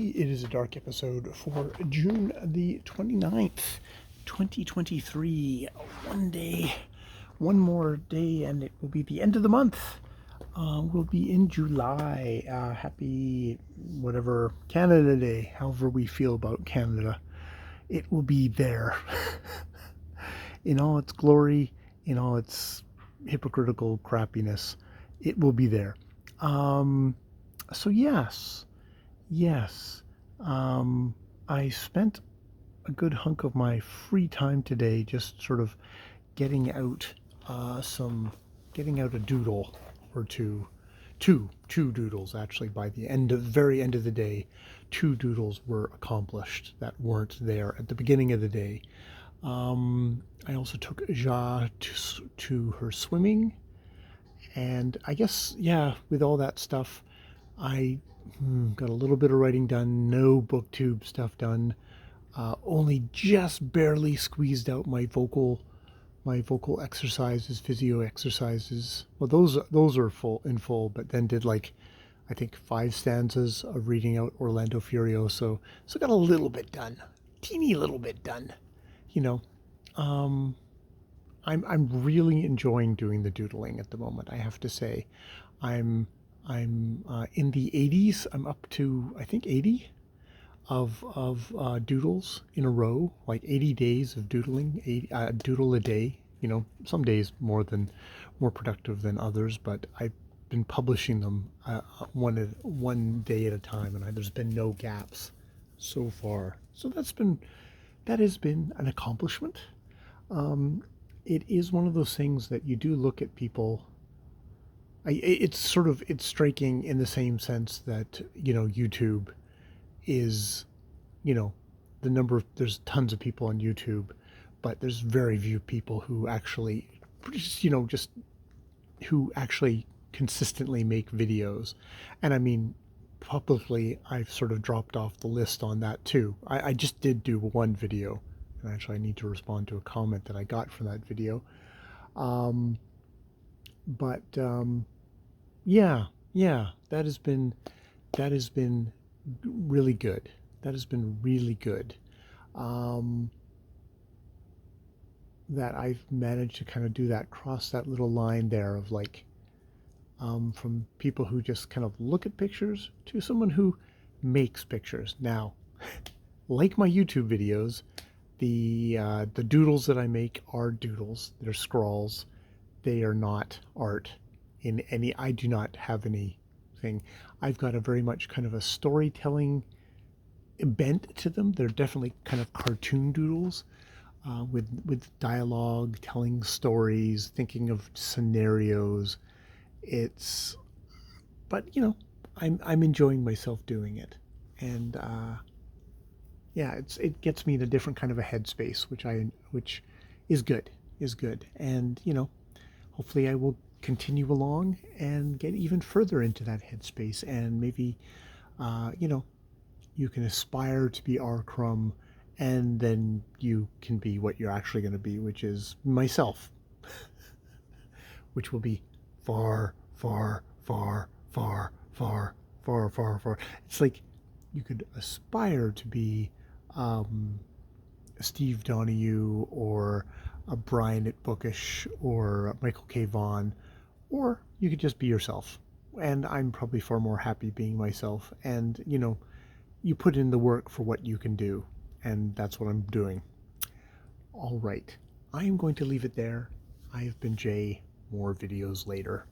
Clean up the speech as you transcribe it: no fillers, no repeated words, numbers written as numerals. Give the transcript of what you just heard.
everybody. It is a dark episode for June the 29th, 2023. One more day, and it will be the end of the month. We'll be in July. Happy whatever Canada Day, however we feel about Canada. It will be there in all its glory, in all its hypocritical crappiness. It will be there. So yes. I spent a good hunk of my free time today just sort of getting out getting out a doodle or two doodles actually. By the very end of the day, two doodles were accomplished that weren't there at the beginning of the day. I also took Ja to her swimming, and I guess, with all that stuff, I got a little bit of writing done, no booktube stuff done. Only just barely squeezed out my vocal exercises, physio exercises. Well, those are in full, but then did I think 5 stanzas of reading out Orlando Furioso. So got a little bit done, teeny little bit done. You know, um, I'm really enjoying doing the doodling at the moment. I have to say, I'm in the 80s. I'm up to, I think, 80 of doodles in a row, like 80 days of doodling, doodle a day. Some days more productive than others, but I've been publishing them one day at a time, and there's been no gaps so far. So that has been an accomplishment. It is one of those things that you do look at people. It's striking in the same sense that YouTube is, there's tons of people on YouTube, but there's very few people who actually who actually consistently make videos. And I mean, publicly, I've sort of dropped off the list on that too. I just did do one video, and actually I need to respond to a comment that I got from that video. But yeah, that has been really good. That has been really good. That I've managed to kind of do that, cross that little line there of from people who just kind of look at pictures to someone who makes pictures. Now, like my YouTube videos, the doodles that I make are doodles. They're scrawls. They are not art in any. I do not have anything. I've got a very much kind of a storytelling bent to them. They're definitely kind of cartoon doodles, with dialogue, telling stories, thinking of scenarios. But I'm enjoying myself doing it, and it gets me in a different kind of a headspace, which is good, and hopefully I will continue along and get even further into that headspace, and maybe you can aspire to be R. Crumb, and then you can be what you're actually going to be, which is myself, which will be far, far, far, far, far, far, far, far. It's like you could aspire to be Steve Donahue, or a Brian at Bookish, or Michael K. Vaughan, or you could just be yourself. And I'm probably far more happy being myself. And you put in the work for what you can do, and that's what I'm doing. All right, I am going to leave it there. I have been Jay. More videos later.